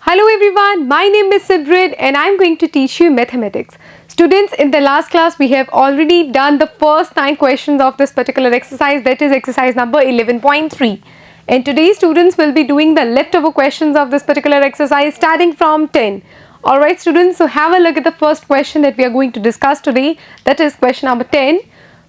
Hello everyone, my name is Sidrid and I am going to teach you mathematics. Students, in the last class we have already done the first 9 questions of this particular exercise, that is exercise number 11.3. And today students will be doing the leftover questions of this particular exercise starting from 10. Alright students, so have a look at the first question that we are going to discuss today, that is question number 10.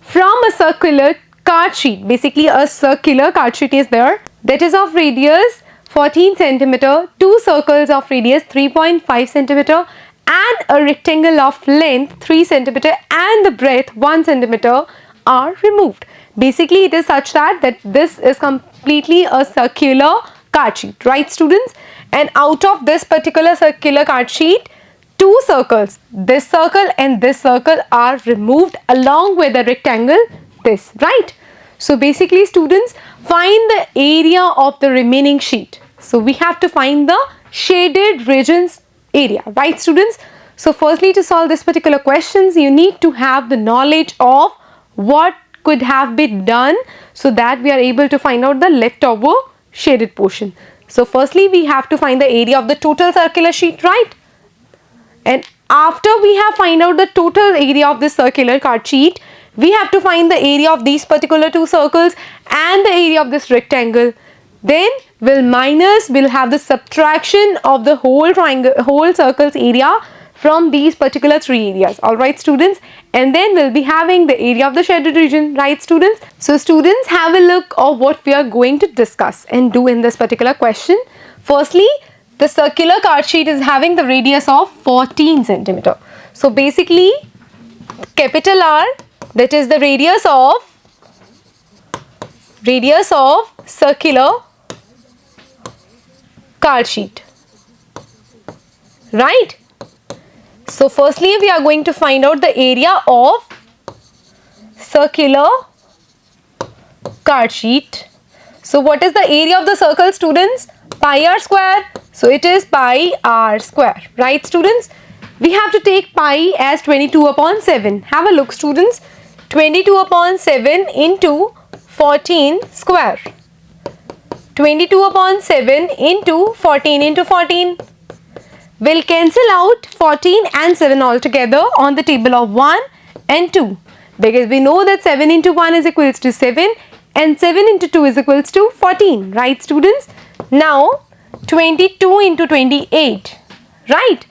From a circular card sheet, basically a circular card sheet is there, that is of radius 14 centimeter, two circles of radius 3.5 centimeter and a rectangle of length 3 centimeter and the breadth 1 centimeter are removed. Basically it is such that this is completely a circular card sheet, right students? And out of this particular circular card sheet, two circles, this circle and this circle, are removed along with the rectangle this, right? So basically students, find the area of the remaining sheet. So we have to find the shaded regions area, right students? So firstly, to solve this particular questions, you need to have the knowledge of what could have been done so that we are able to find out the leftover shaded portion. So firstly, we have to find the area of the total circular sheet, right? And after we have find out the total area of this circular card sheet, we have to find the area of these particular two circles and the area of this rectangle. Then we'll have the subtraction of the whole circle's area from these particular three areas. Alright students, and then we'll be having the area of the shaded region, right students? So students, have a look of what we are going to discuss and do in this particular question. Firstly, the circular card sheet is having the radius of 14 centimeter. So basically, capital R, that is the radius of circular card sheet, right? So firstly we are going to find out the area of circular card sheet. So what is the area of the circle students? Pi r square. So it is pi r square, right students? We have to take pi as 22 upon 7. Have a look students. 22 upon 7 into 14 square. 22 upon 7 into 14 into 14. We'll cancel out 14 and 7 altogether on the table of 1 and 2. Because we know that 7 into 1 is equals to 7 and 7 into 2 is equals to 14. Right students? Now 22 into 28. Right?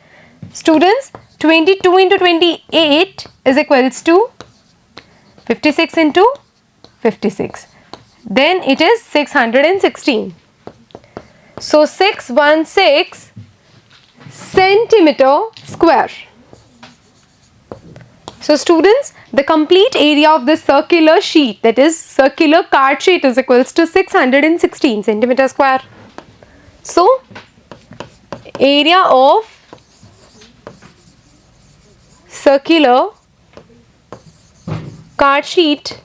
Students, 22 into 28 is equals to 56 into 56. Then it is 616. So 616 centimeter square. So students, the complete area of this circular sheet, that is circular card sheet, is equals to 616 centimeter square. So area of circular card sheet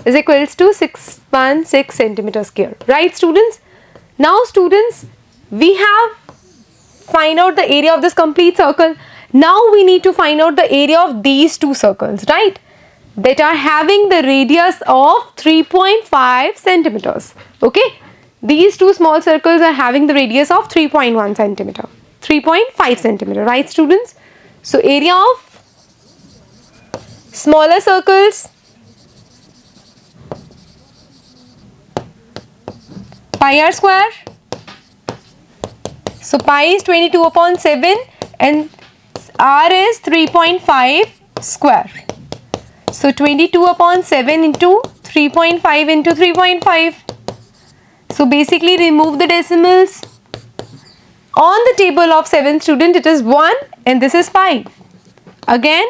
is equals to 616 centimeter square, right students? Now students, we have find out the area of this complete circle. Now we need to find out the area of these two circles, right, that are having the radius of 3.5 centimeters. Okay, these two small circles are having the radius of 3.1 centimeter, 3.5 centimeter, right students? So area of smaller circles, pi r square. So pi is 22 upon 7 and r is 3.5 square. So 22 upon 7 into 3.5 into 3.5. So basically remove the decimals. On the table of 7 student, it is 1 and this is 5. Again,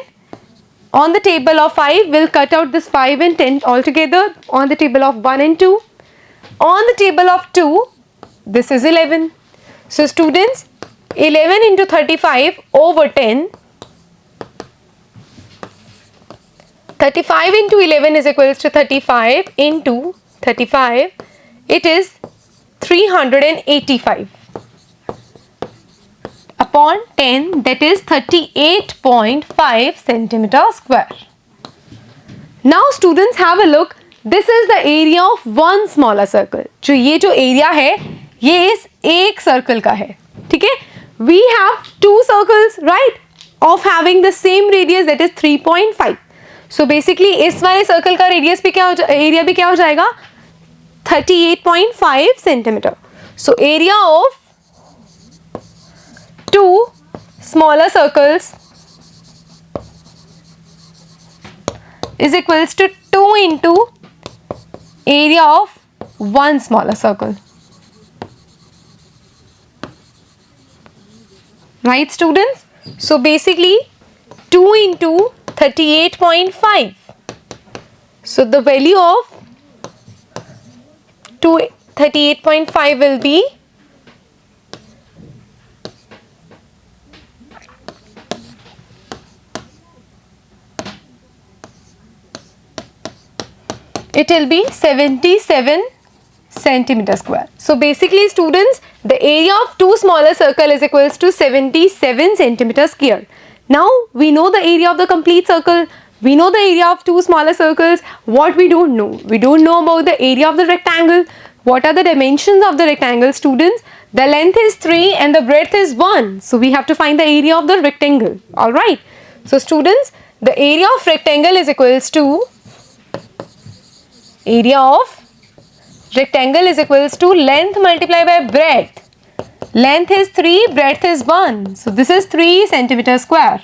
on the table of 5, we'll cut out this 5 and 10 altogether. On the table of 1 and 2. On the table of 2, this is 11. So students, 11 into 35 over 10. 35 into 11 is equals to 35 into 35. It is 385 upon 10, that is 38.5 centimeter square. Now students, have a look. This is the area of one smaller circle. जो ये जो area है, ये इस एक circle का है, ठीक है। We have two circles right of having the same radius that is 3.5. So basically इस वाले सर्कल का रेडियस भी क्या हो एरिया भी क्या हो जाएगा 38.5 centimetre. So area of two smaller circles is equals to 2 into area of one smaller circle. Right students? So basically 2 into 38.5. So the value of 38.5 will be it will be 77 centimeter square. So basically students, the area of two smaller circle is equals to 77 centimeter square. Now we know the area of the complete circle, we know the area of two smaller circles. What we don't know? We don't know about the area of the rectangle. What are the dimensions of the rectangle students? The length is 3 and the breadth is 1. So we have to find the area of the rectangle. Alright. So students, the area of rectangle is equals to area of rectangle is equals to length multiplied by breadth. Length is 3, breadth is 1. So this is 3 centimeter square.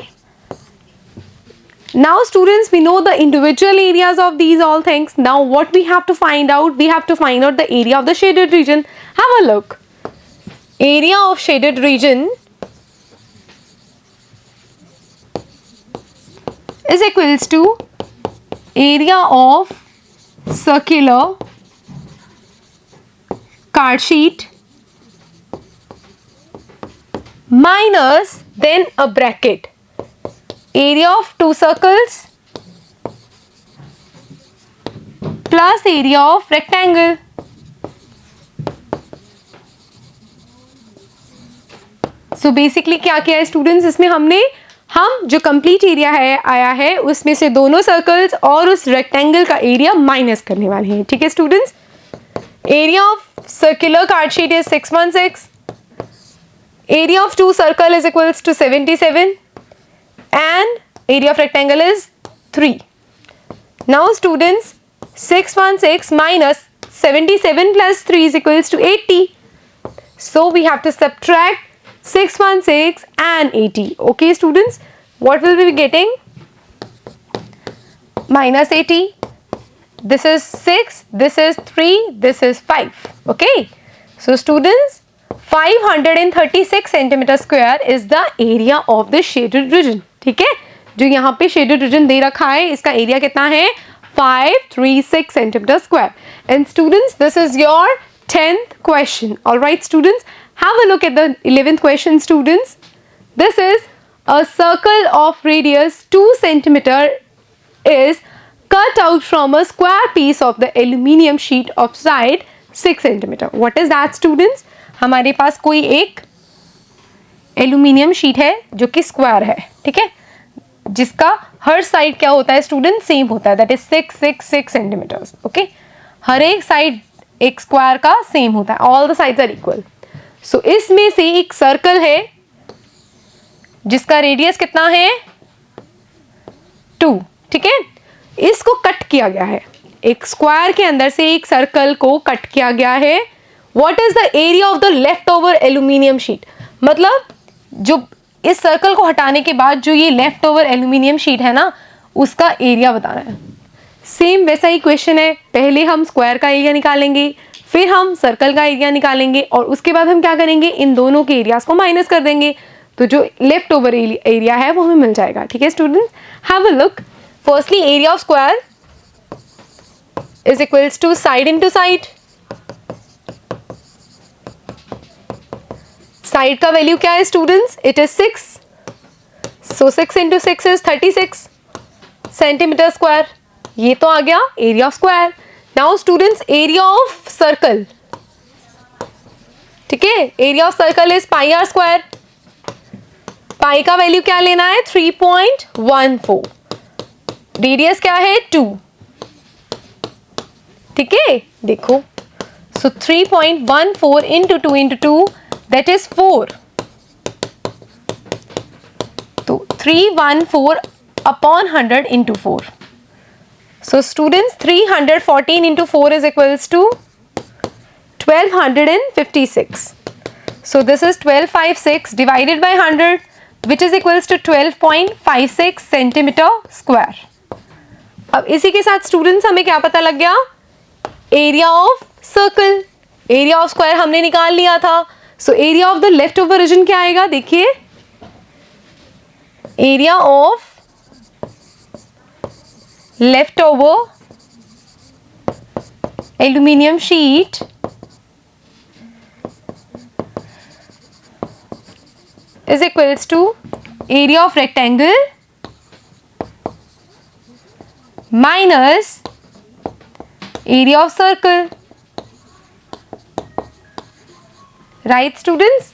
Now students, we know the individual areas of these all things. Now what we have to find out? We have to find out the area of the shaded region. Have a look. Area of shaded region is equals to area of circular card sheet minus then a bracket area of two circles plus area of rectangle. So basically क्या किया है students, इसमें हमने हम जो complete area है आया है उसमें से दोनों सर्कल्स और उस रेक्टेंगल का एरिया माइनस करने वाले हैं. ठीक है students. Area of circular card sheet is 616. Area of two circle is equals to 77 and area of rectangle is 3. Now students, 616 minus 77 plus 3 is equals to 80. So we have to subtract 616 and 80. Okay students, what will we be getting? Minus 80. This is 6, this is 3, this is 5. Okay. So students, 536 centimeter square is the area of the shaded region. ठीक है, जो यहाँ पे shaded region दे रखा है इसका area कितना है 536 centimetre square. And students, this is your 10th question. All right students, have a look at the 11th question students. This is a circle of radius 2 centimeter is cut out from a square piece of the aluminium sheet of side 6 centimeter. What is that students? हमारे पास कोई एक aluminium sheet है जो कि square है. ठीक है, जिसका हर साइड क्या होता है स्टूडेंट, सेम होता है, दैट इज 666 सेंटीमीटर्स. ओके, हर एक साइड एक स्क्वायर का सेम होता है, all the sides are equal. So इसमें से एक सर्कल है जिसका रेडियस कितना है 2. ठीक है, इसको कट किया गया है, एक स्क्वायर के अंदर से एक सर्कल को कट किया गया है. What is the area of the left over aluminium sheet? मतलब जो इस सर्कल को हटाने के बाद जो ये लेफ्ट ओवर एल्यूमिनियम शीट है ना, उसका एरिया बताना है. सेम वैसा ही क्वेश्चन है, पहले हम स्क्वायर का एरिया निकालेंगे, फिर हम सर्कल का एरिया निकालेंगे और उसके बाद हम क्या करेंगे, इन दोनों के एरियाज को माइनस कर देंगे, तो जो लेफ्ट ओवर एरिया है वो हमें मिल जाएगा. ठीक है students, have a look. Firstly area of square is equals to side into side. Side का वैल्यू क्या है students, it is 6. So 6 into 6 is 36 centimeter square. ये तो आ गया area of square. Now students, area of circle. ठीक है, area of circle is pi r square. Pi का वैल्यू क्या लेना है 3.14. रेडियस क्या है 2. ठीक है, देखो. So 3.14 into 2 into 2, that is 4. So 314 upon 100 into 4. So students, 314 into 4 is equals to 1256. So this is 1256 divided by 100, which is equals to 12.56 centimetre square. अब इसी के साथ स्टूडेंट्स हमें क्या पता लग गया? Area of circle. Area of square हमने निकाल लिया था. So area of the left over region क्या आएगा? देखिए, area of left over aluminium sheet is equals to area of rectangle minus area of circle. Right students?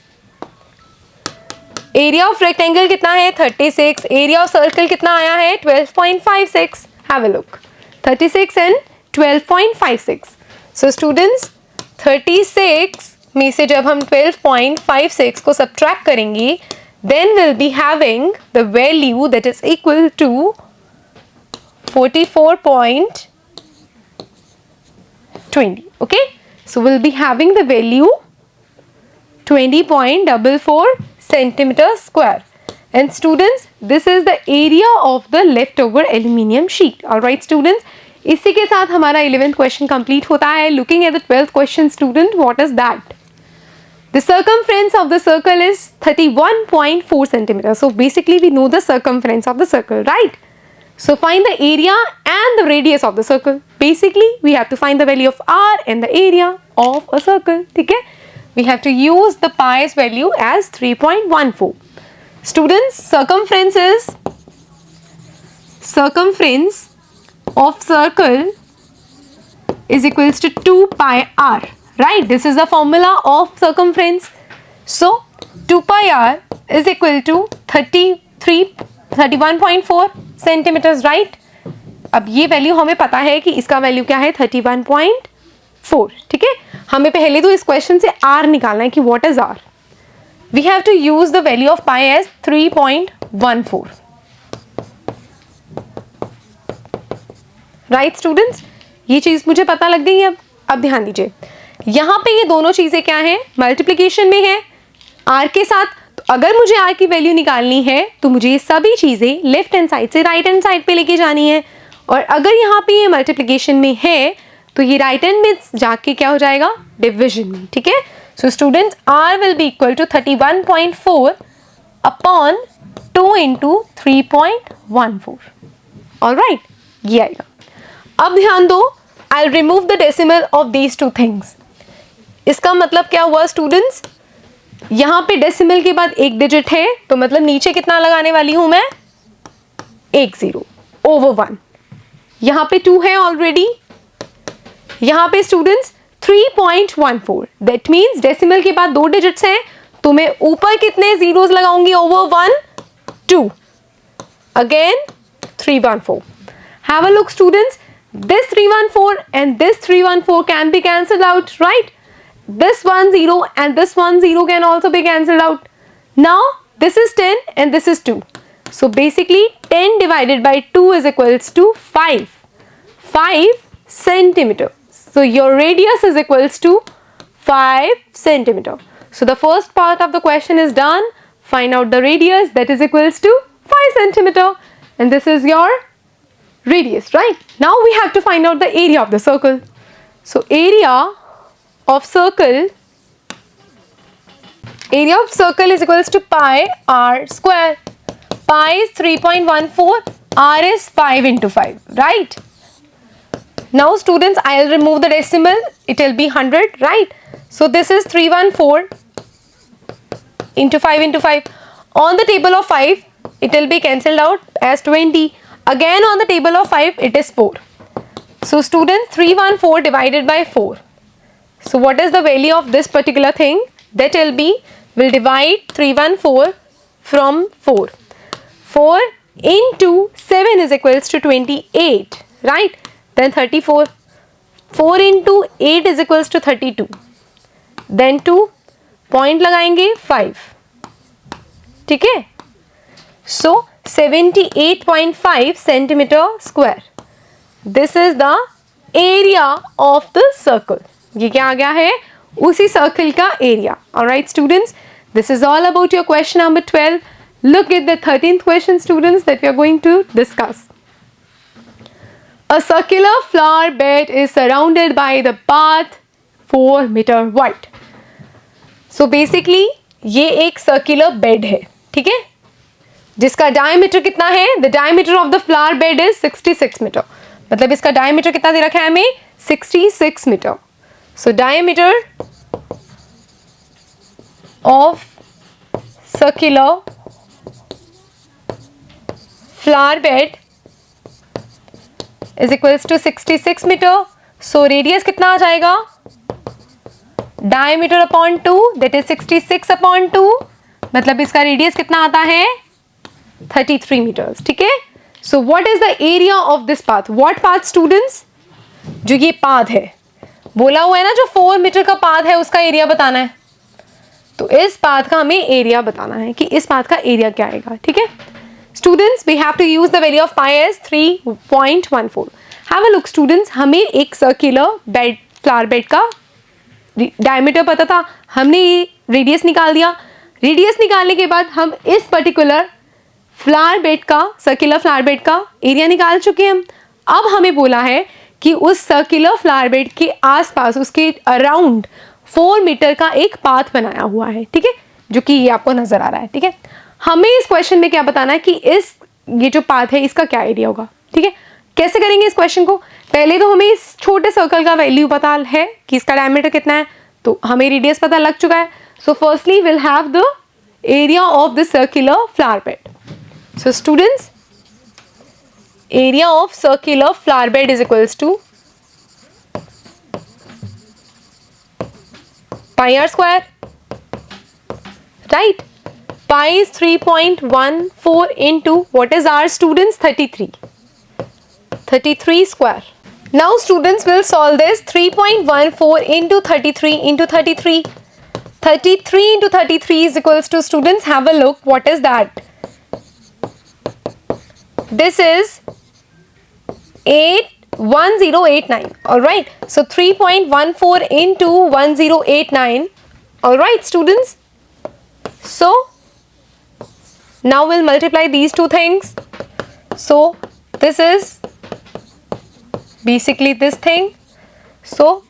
Area of rectangle कितना है? 36. Area of circle कितना आया है? 12.56. Have a look. 36 and 12.56. So students, 36 में से जब हम 12.56 को सब्ट्रैक्ट करेंगे, then we'll be having the value that is equal to 44.20. Okay, so we'll be having the value 20.44 centimeter square. And students, this is the area of the leftover aluminium sheet. All right students, इसी के साथ हमारा 11th question complete होता है. Looking at the 12th question, student, what is that? The circumference of the circle is 31.4 centimeters. So basically we know the circumference of the circle, right? So find the area and the radius of the circle. Basically we have to find the value of r and the area of a circle. ठीक है? We have to use the pi's value as 3.14. Students, circumference of circle is equals to 2 pi r. Right, this is the formula of circumference. So 2 pi r is equal to 31.4 centimeters, right? अब ये value हमें पता है कि इसका value क्या है? 31.4. ठीक है, हमें पहले तो इस क्वेश्चन से r निकालना है कि what is r. We have to use the value of pi as 3.14. Right students, ये चीज मुझे पता लग गई है. अब ध्यान दीजिए, यहाँ पे ये दोनों चीजें क्या हैं? मल्टीप्लिकेशन में है r के साथ. तो अगर मुझे r की वैल्यू निकालनी है तो मुझे ये सभी चीजें लेफ्ट हैंड साइड से राइट हैंड साइड पे लेके जानी है. और अगर यहाँ पे ये मल्टीप्लिकेशन में है तो ये राइट हैंड में जाके क्या हो जाएगा? डिविजन में. ठीक है, so students, r will be equal to 31.4 upon 2 into 3.14. Alright, ये आएगा. अब ध्यान दो, I will remove the decimal of these two things. इसका मतलब क्या हुआ स्टूडेंट्स? यहाँ पे डेसिमल के बाद एक डिजिट है, तो मतलब नीचे कितना लगाने वाली हूं मैं? 1 0 ओवर 1. यहाँ पे 2 है ऑलरेडी. यहाँ पे स्टूडेंट्स 3.14. दैट मीन्स डेसिमल के बाद 2 डिजिट्स हैं, तो मैं ऊपर कितने जीरोस लगाऊंगी? Over 1 2. Again 314. Have a look students, this 314 and this 314 can be cancelled out, right? This 1 0 and this 1 0 can also be cancelled out. Now this is 10 and this is 2. So basically 10 divided by 2 is equals to 5 centimeter. So your radius is equals to 5 centimeter. So the first part of the question is done. Find out the radius, that is equals to 5 centimeter, and this is your radius, right? Now we have to find out the area of the circle. So area of circle is equals to pi r square. Pi is 3.14, r is 5 into 5, right? Now students, I will remove the decimal, it will be 100, right? So this is 314 into 5 into 5. On the table of 5, it will be cancelled out as 20. Again on the table of 5, it is 4. So students, 314 divided by 4. So what is the value of this particular thing? That will be, we'll divide 314 from 4. 4 into 7 is equals to 28, right? Then 34. 4 into 8 is equals to 32, then 2 point लगाएंगे 5, ठीक है। So 78.5 centimetre square, this is the area of the circle. ये क्या आ गया है, उसी circle का एरिया। Alright students, this is all about your question number 12. Look at the 13th question, students, that we are going to discuss. A circular flower bed is surrounded by the path 4 meter wide. So basically ये एक circular bed है, ठीक है, जिसका diameter कितना है, the diameter of the flower bed is 66 meter. मतलब इसका diameter कितना दे रखा है हमें, 66 meter. So diameter of circular flower bed is equals to 66 meter. So radius कितना आ जाएगा, diameter upon 2, that is 66 upon 2, मतलब इसका radius कितना आता है, 33 meters, ठीक है। So what is the area of this path? What path students? जो ये path है, बोला हुआ है ना, जो 4 मीटर का path है उसका एरिया बताना है, तो इस path का हमें एरिया बताना है कि इस path का एरिया क्या आएगा, ठीक है। Students, we have to use the value of pi as 3.14. Have a look students, हमें एक circular bed, flower bed का diameter पता था, हमने radius निकाल दिया। radius निकालने के बाद हम इस particular flower bed का, circular flower bed का area निकाल चुके हैं। अब हमें बोला है कि उस circular flower bed के आसपास, उसके around 4 मीटर का एक path बनाया हुआ है, ठीक है, जो कि ये आपको नजर आ रहा है, ठीक है। हमें इस क्वेश्चन में क्या बताना है कि ये जो पाथ है इसका क्या एरिया होगा, ठीक है। कैसे करेंगे इस क्वेश्चन को, पहले तो हमें इस छोटे सर्कल का वैल्यू पता है कि इसका डायमीटर कितना है, तो हमें रेडियस पता लग चुका है। So firstly will have the area of the circular flower bed. So students, area of circular flower bed is equals to pi r square, right? Pi is 3.14 into what is r students? 33. 33 square. Now students will solve this. 3.14 into 33 into 33. 33 into 33 is equals to, students, have a look, what is that? This is 1089. Alright, so 3.14 into 1089. Alright students, so now we'll multiply these two things. So this is basically this thing. So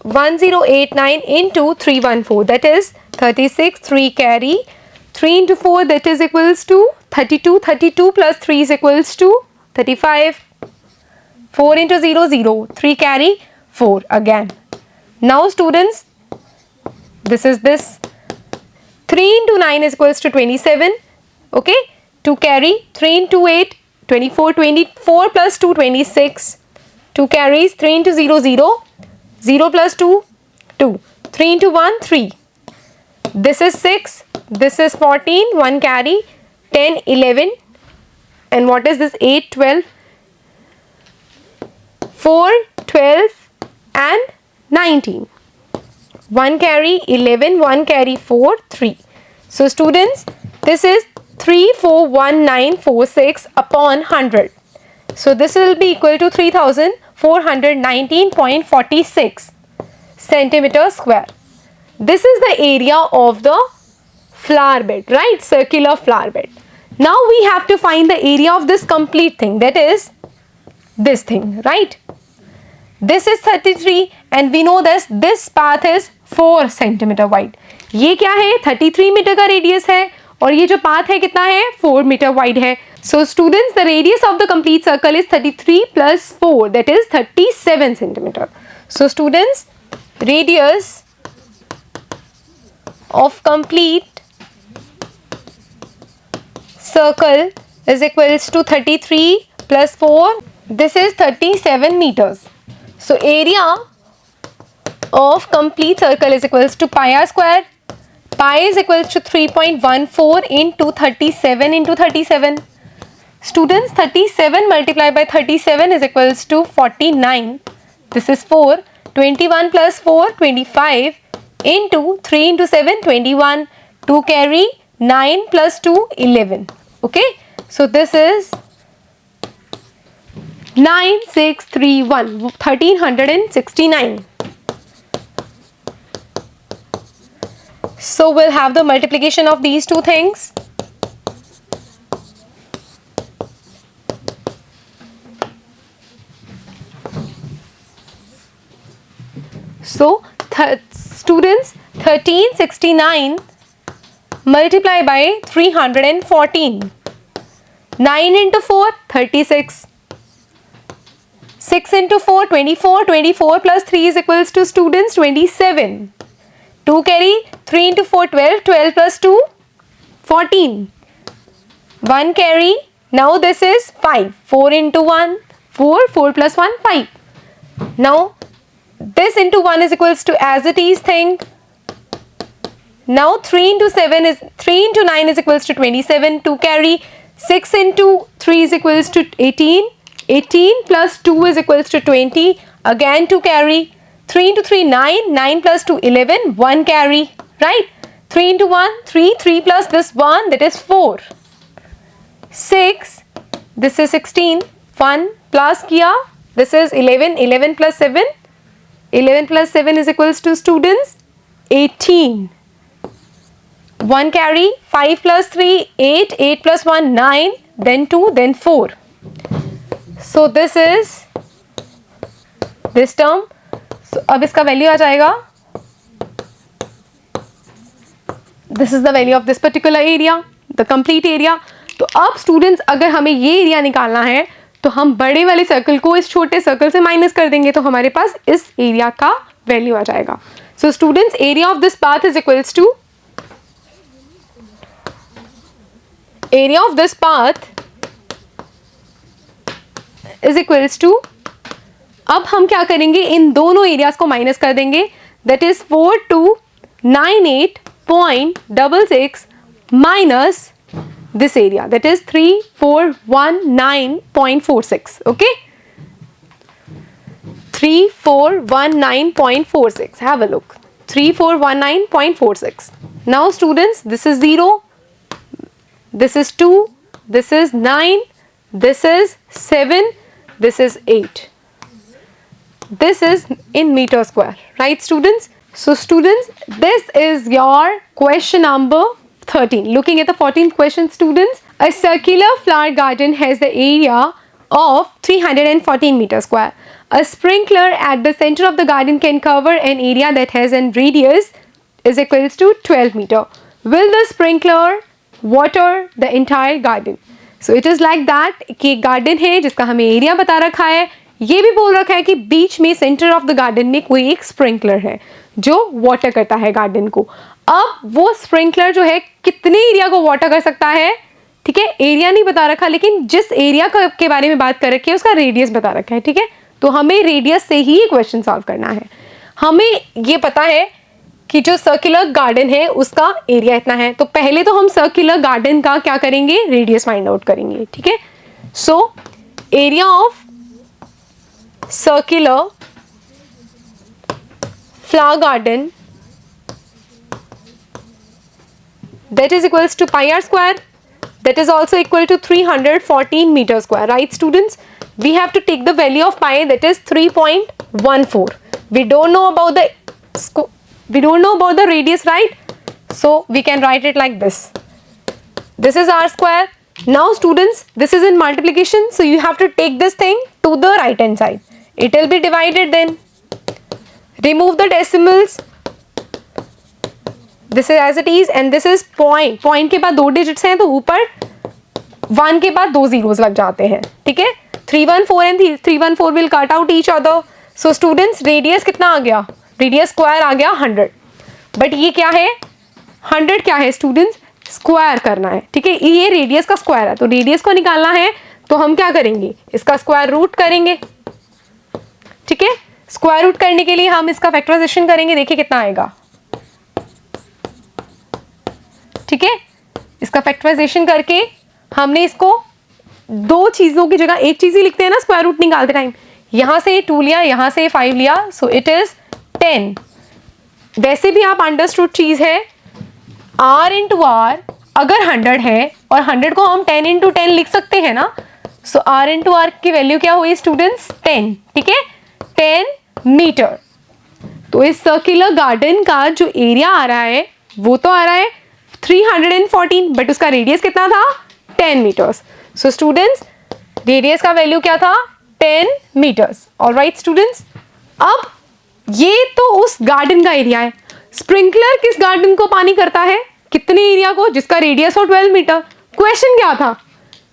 1089 into 314, that is 36, 3 carry, 3 into 4, that is equals to 32, 32 plus 3 is equals to 35, 4 into 0, 0, 3 carry, 4 again. Now students, this is this, 3 into 9 is equals to 27, okay, 2 carry, 3 into 8, 24, 24 plus 2, 26, 2 carries, 3 into 0, 0, 0 plus 2, 2, 3 into 1, 3, this is 6, this is 14, 1 carry, 10, 11, and what is this, 8, 12, 4, 12 and 19, 1 carry, 11, 1 carry, 4, 3. So students, this is 3,41946 upon 100. So this will be equal to 3,419.46 centimeter square. This is the area of the flower bed, right? Circular flower bed. Now we have to find the area of this complete thing, that is this thing, right? This is 33 and we know this path is 4 centimeter wide. ये क्या है, 33 metre का radius है और ये जो path है कितना है, 4 मीटर वाइड है. So students, the radius of the complete circle is 33 plus 4, that is 37 centimeter. So students, radius of complete circle is equals to 33 plus 4, this is 37 meters. So area of complete circle is equals to pi r square. Pi is equals to 3.14 into 37 into 37. Students, 37 multiplied by 37 is equals to 49. This is 4. 21 plus 4, 25 into 3 into 7, 21. 2 carry, 9 plus 2, 11. Okay. So this is 9631, 1369. So we'll have the multiplication of these two things. So students, 1369 multiply by 314. 9 into 4, 36. 6 into 4, 24. 24 plus 3 is equals to students 27. 2 carry, 3 into 4, 12. 12 plus 2, 14. 1 carry. Now this is 5. 4 into 1, 4. 4 plus 1, 5. Now this into 1 is equals to as it is thing. Now 3 into 9 is equals to 27. 2 carry. 6 into 3 is equals to 18. 18 plus 2 is equals to 20. Again 2 carry. 3 into 3, 9. 9 plus 2, 11. 1 carry. Right? 3 into 1, 3. 3 plus this 1, that is 4. 6. This is 16. 1 plus kiya. This is 11. 11 plus 7. 11 plus 7 is equals to students 18. 1 carry. 5 plus 3, 8. 8 plus 1, 9. Then 2, then 4. So this is this term. So अब इसका value आ जाएगा. This is the value of this particular area, the complete area. तो अब students अगर हमें ये area निकालना है तो हम बड़े वाले सर्कल को इस छोटे सर्कल से माइनस कर देंगे तो हमारे पास इस एरिया का वैल्यू आ जाएगा. So students, area of this path is equals to area of this path is equals to, अब हम क्या करेंगे, इन दोनों एरियाज को माइनस कर देंगे. That is 4298.66 minus this area, that is 3419.46. okay, 3419.46. have a look. 3419.46. now students, this is 0, this is 2, this is 9, this is 7, this is 8. this is in meter square, right students? So students, this is your question number 13. Looking at the 14th question, students, a circular flower garden has the area of 314 meter square. A sprinkler at the center of the garden can cover an area that has a radius is equals to 12 meter. Will the sprinkler water the entire garden? So it is like that कि garden है जिसका हमें area बता रखा है, ये भी बोल रखा है कि बीच में center of the garden में कोई एक sprinkler है जो water करता है garden को. अब वो स्प्रिंकलर जो है कितने एरिया को वाटर कर सकता है, ठीक है, एरिया नहीं बता रखा, लेकिन जिस एरिया के बारे में बात कर रखी है उसका रेडियस बता रखा है. ठीक है, तो हमें रेडियस से ही क्वेश्चन सॉल्व करना है. हमें ये पता है कि जो सर्कुलर गार्डन है उसका एरिया इतना है, तो पहले तो हम सर्कुलर गार्डन का क्या करेंगे, रेडियस फाइंड आउट करेंगे. ठीक है, सो area of circular flower garden that is equals to pi r square, that is also equal to 314 meter square, right students? We have to take the value of pi, that is 3.14. we don't know about the radius, right? So we can write it like this. This is r square. Now students, this is in multiplication, so you have to take this thing to the right hand side. It will be divided, then remove the decimals. This is as it is and this is point. Point के बाद 2 digits हैं तो ऊपर 1 के बाद 2 zeros लग जाते हैं. ठीक है, 314 and 314 will cut out each other. So students, radius कितना आ गया, radius square आ गया 100. बट ये क्या है, 100 क्या है स्टूडेंट्स, स्क्वायर करना है. ठीक है, ये रेडियस का स्क्वायर है, तो रेडियस को निकालना है तो हम क्या करेंगे, इसका स्क्वायर रूट करेंगे. ठीक है, स्क्वायर रूट करने के लिए हम इसका फैक्टराइजेशन करेंगे. देखिए कितना आएगा. ठीक है, इसका फैक्टराइजेशन करके हमने इसको दो चीजों की जगह एक चीज ही लिखते हैं ना स्क्वायर रूट निकालते टाइम. यहाँ से 2 लिया, यहाँ से 5 लिया, सो इट इज 10। वैसे भी आप अंडरस्टूड चीज है, r इंटू आर अगर 100 है और 100 को हम 10 इंटू 10 लिख सकते हैं ना, सो r इंटू आर की वैल्यू क्या हुई स्टूडेंट्स? 10। ठीक है, 10 मीटर। तो इस सर्कुलर गार्डन का जो एरिया आ रहा है वो तो आ रहा है 314, बट उसका रेडियस कितना था? 10 मीटर्स। सो स्टूडेंट्स रेडियस का वैल्यू क्या था? 10 मीटर्स। ऑलराइट स्टूडेंट्स, अब ये तो उस गार्डन का एरिया है। स्प्रिंकलर किस गार्डन को पानी करता है? कितने एरिया को? जिसका रेडियस हो 12 मीटर। क्वेश्चन क्या था?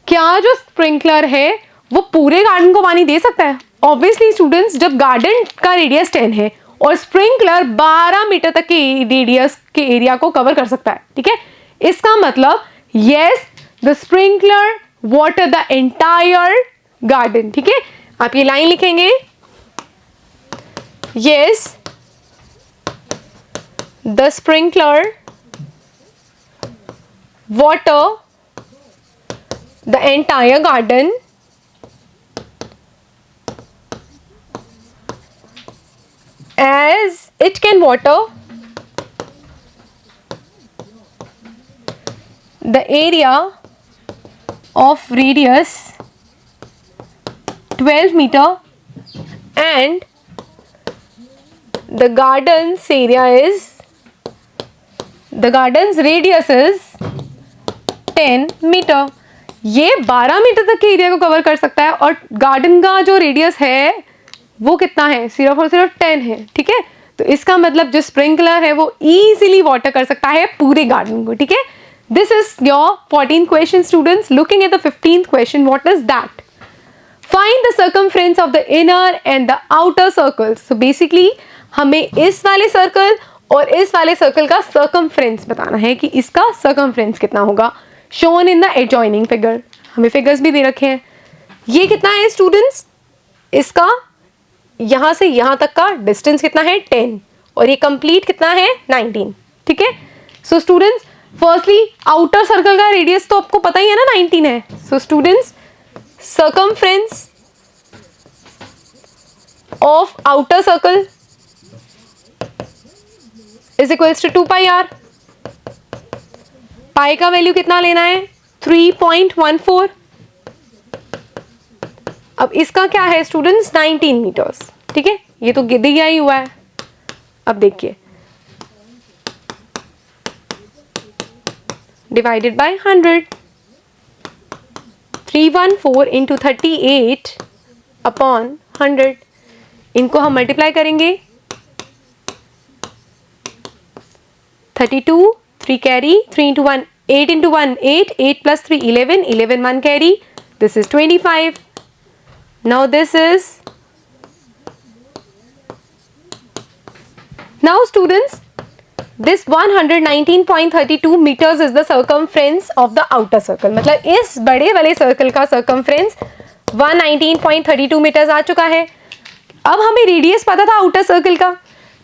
क्या जो स्प्रिंकलर है वो पूरे गार्डन को पानी दे सकता है? ऑब्वियसली स्टूडेंट्स, जब गार्डन का रेडियस 10 है और स्प्रिंकलर 12 मीटर तक के रेडियस के एरिया को कवर कर सकता है, ठीक है, इसका मतलब yes the sprinkler water the entire garden. ठीक है, आप ये लाइन लिखेंगे, yes the sprinkler water the entire garden as it can water the area of radius 12 meter and the garden's area is the garden's radius is 10 metre. ये 12 metre तक के area को cover कर सकता है और गार्डन का जो रेडियस है वो कितना है? सिर्फ और सिर्फ 10 है। ठीक है, तो इसका मतलब जो स्प्रिंकलर है वो इजीली वाटर कर सकता है पूरे गार्डन को। ठीक है, this is your 14th question students. Looking at the 15th question, what is that? Find the circumference of the inner and the outer circles. So basically हमें इस वाले सर्कल और इस वाले सर्कल का सर्कमफ्रेंस बताना है कि इसका सर्कमफ्रेंस कितना होगा। Shown in the adjoining figure. हमें फिगर्स भी दे रखे हैं। ये कितना है स्टूडेंट्स? इसका यहां से यहां तक का डिस्टेंस कितना है? 10, और ये कंप्लीट कितना है? 19। ठीक है, so students firstly outer circle का रेडियस तो आपको पता ही है ना, 19 है। So students circumference of outer circle is equals to 2 pi r. Pi का वैल्यू कितना लेना है? 3.14। अब इसका क्या है स्टूडेंट्स? 19 मीटर्स। ठीक है, ये तो दिया ही हुआ है। अब देखिए, डिवाइडेड बाय 100, 314 इंटू 38 अपॉन 100। इनको हम मल्टीप्लाई करेंगे। 32, 3 carry, 3 into 1, 8 into 1, 8, 8 plus 3, 11, 11 1 carry, this is 25. Now this is, now students, this 119.32 meters is the circumference of the outer circle. मतलब इस बड़े वाले सर्कल का circumference 119.32 meters आ चुका है। अब हमें रेडियस पता था आउटर सर्कल का,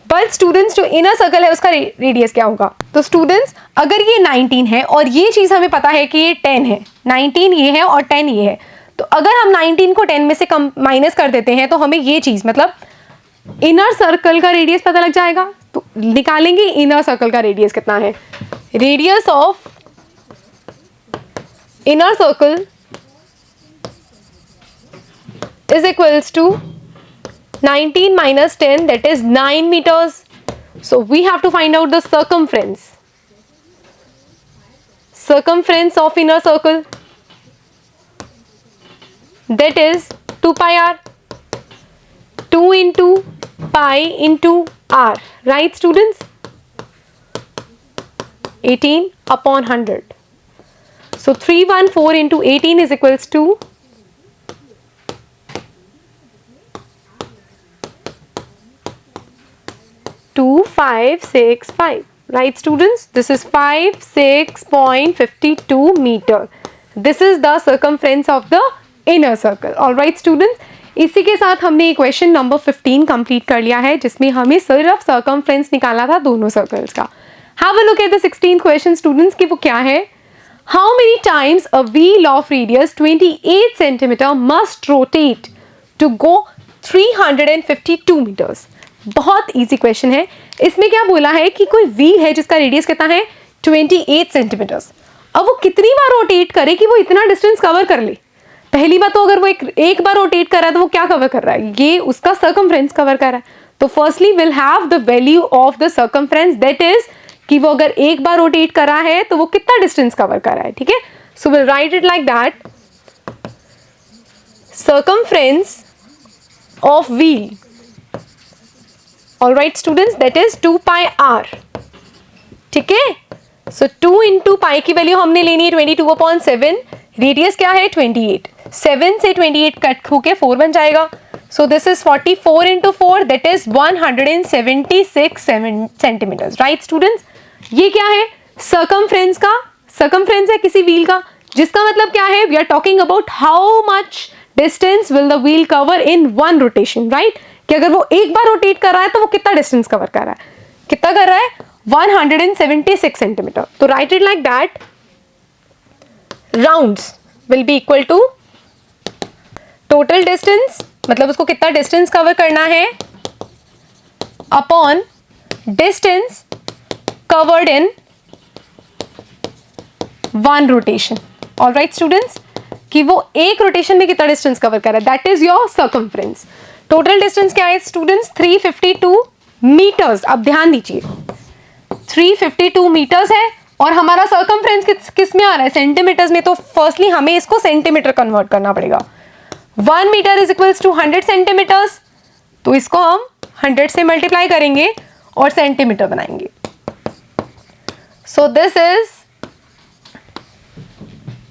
बट स्टूडेंट्स जो इनर सर्कल है उसका रेडियस क्या होगा? तो स्टूडेंट्स अगर ये 19 है और ये चीज़ हमें पता है कि ये 10 है, 19 ये है और 10 ये है, तो अगर हम 19 को 10 में से कम माइनस कर देते हैं तो हमें ये चीज़ मतलब इनर सर्कल का रेडियस पता लग जाएगा। तो निकालेंगे इनर सर्कल का रेडियस कितना है। Radius of inner circle is equals to 19 minus 10, that is 9 meters. So we have to find out the circumference. Circumference of inner circle, that is 2 pi r. 2 into pi into r. Right students? 18 upon 100. So 314 into 18 is equals to 2565. Right students, this is 56.52 meter. This is the circumference of the inner circle. All right students, इसी के साथ हमने question number 15 complete कर लिया है जिसमें हमें सिर्फ सर्कमफ्रेंस निकाला था दोनों सर्कल्स का। Have a look at the 16th question students की वो क्या है। How many times a wheel of radius 28 centimetre must rotate to go 352 metres. बहुत इजी क्वेश्चन है। इसमें क्या बोला है कि कोई व्हील है जिसका रेडियस कितना है 28 सेंटीमीटर्स। अब वो कितनी बार रोटेट करे कि वो इतना डिस्टेंस कवर कर ले। पहली बात तो अगर वो एक बार रोटेट कर रहा है तो वो क्या कवर कर रहा है, ये उसका सर्कमफ्रेंस कवर कर रहा है। तो firstly will have the value of the circumference, that is कि वो अगर एक बार रोटेट कर रहा है तो वो कितना डिस्टेंस कवर कर रहा है। ठीक है, so will write it like that, circumference of wheel, all right students, that is 2 pi r। ठीक है, सो 2 इंटू पाई की वैल्यू हमने लेनी है 22/7, रेडियस क्या है 28, 7 से 28 कट होके 4 बन जाएगा। So this is 44 into 4, that is 176 centimetres. Right students, ये क्या है, सर्कमफ्रेंस का, सर्कमफ्रेंस है किसी व्हील का, जिसका मतलब क्या है, we are talking about how much distance will the wheel cover in one rotation. Right, कि अगर वो एक बार रोटेट कर रहा है तो वो कितना डिस्टेंस कवर कर रहा है, कितना कर रहा है 176 सेंटीमीटर। तो right it like that, rounds will be equal to total distance, मतलब उसको कितना डिस्टेंस कवर करना है, upon distance covered in one rotation. Alright students, कि वो एक रोटेशन में कितना डिस्टेंस कवर कर रहा है, that is your circumference. Total distance क्या है स्टूडेंट्स, 352 मीटर्स। अब ध्यान दीजिए 352 मीटर्स है और हमारा सर्कमफ्रेंस किस में आ रहा है, सेंटीमीटर्स में। तो फर्स्टली हमें इसको सेंटीमीटर कन्वर्ट करना पड़ेगा। 1 metre is equals to 100 centimetres, तो इसको हम 100 से मल्टीप्लाई करेंगे और सेंटीमीटर बनाएंगे। So this is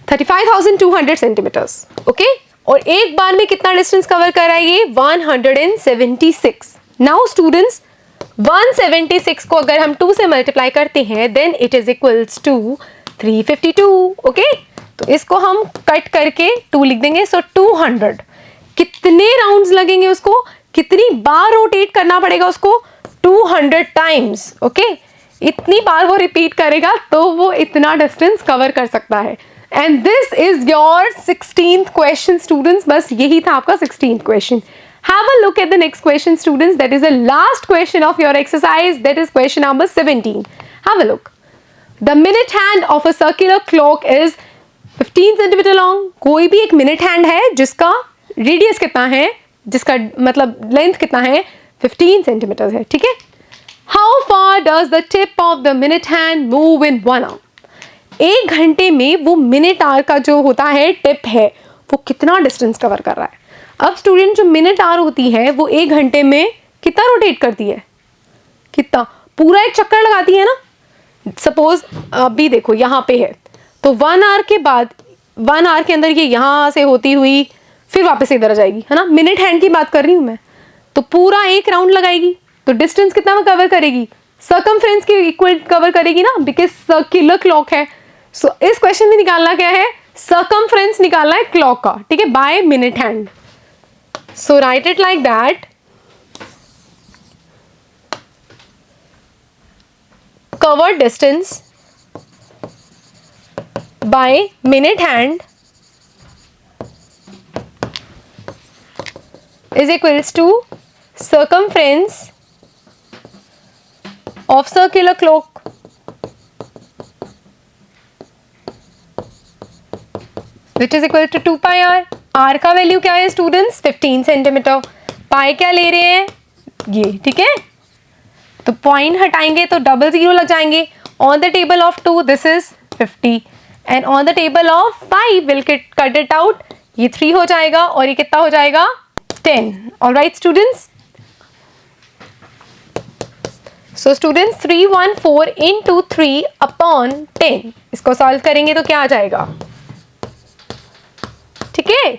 35,200 centimetres. Okay, और एक बार में कितना डिस्टेंस कवर कर रहा है ये 176। नाउ स्टूडेंट्स, 176 को अगर हम 2 से मल्टीप्लाई करते हैं then it is equals to 352। Okay, तो इसको हम कट करके 2 लिख देंगे। सो 200, कितने राउंड्स लगेंगे उसको, कितनी बार रोटेट करना पड़ेगा उसको, 200 टाइम्स। ओके, इतनी बार वो रिपीट करेगा तो वो इतना डिस्टेंस कवर कर सकता है। And this is your 16th question students. बस यही था आपका 16th question. Have a look at the next question students, that is the last question of your exercise, that is question number 17. Have a look. The minute hand of a circular clock is 15 centimeter long. कोई भी एक minute hand है जिसका radius कितना है, जिसका मतलब length कितना है 15 सेंटीमीटर है। ठीक है, How far does the tip of the minute hand move in 1 hour? एक घंटे में वो मिनट आवर का जो होता है टिप है वो कितना डिस्टेंस कवर कर रहा है। अब स्टूडेंट, जो मिनट आवर होती है वो एक घंटे में कितना रोटेट करती है, कितना, पूरा एक चक्कर लगाती है ना। सपोज अभी देखो यहाँ पे है, तो 1 आवर के बाद 1 आवर के अंदर ये यहाँ से होती हुई फिर वापस इधर आ जाएगी, है ना। मिनट हैंड की बात कर रही हूँ मैं, तो पूरा एक राउंड लगाएगी तो डिस्टेंस कितना वो कवर करेगी, सर्कमफ्रेंस के इक्वल कवर करेगी ना, बिकॉज सर्कुलर क्लॉक है। सो इस क्वेश्चन में निकालना क्या है, सर्कमफ्रेंस निकालना है क्लॉक का। ठीक है, by minute hand. So right it like that, covered distance by minute hand is equals to circumference of circular clock which is equal to 2 pi r। r का वैल्यू क्या है स्टूडेंट्स 15 सेंटीमीटर, पाई क्या ले रहे हैं ये। ठीक है, तो पॉइंट हटाएंगे तो डबल जीरो लग जाएंगे। On the table of 2 this is 50 and on the table of 5 will cut it out, ये 3 हो जाएगा और ये कितना हो जाएगा 10। Alright students, so students 314 into 3 upon 10, इसको सॉल्व करेंगे तो क्या आ जाएगा। ठीक है,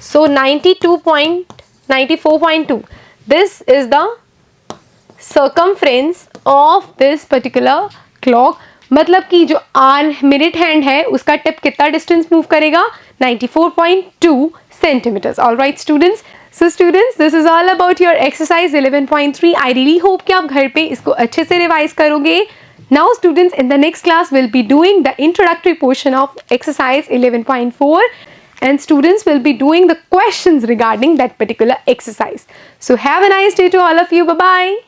सो 94.2 this is the circumference of this particular clock. मतलब कि जो आर मिनट हैंड है उसका टिप कितना डिस्टेंस मूव करेगा 94.2 centimetres. Alright students, so students this is all about your exercise 11.3। I really hope कि आप घर पे इसको अच्छे से रिवाइज करोगे। Now students, in the next class will be doing the introductory portion of exercise 11.4 and students will be doing the questions regarding that particular exercise. So have a nice day to all of you. Bye bye.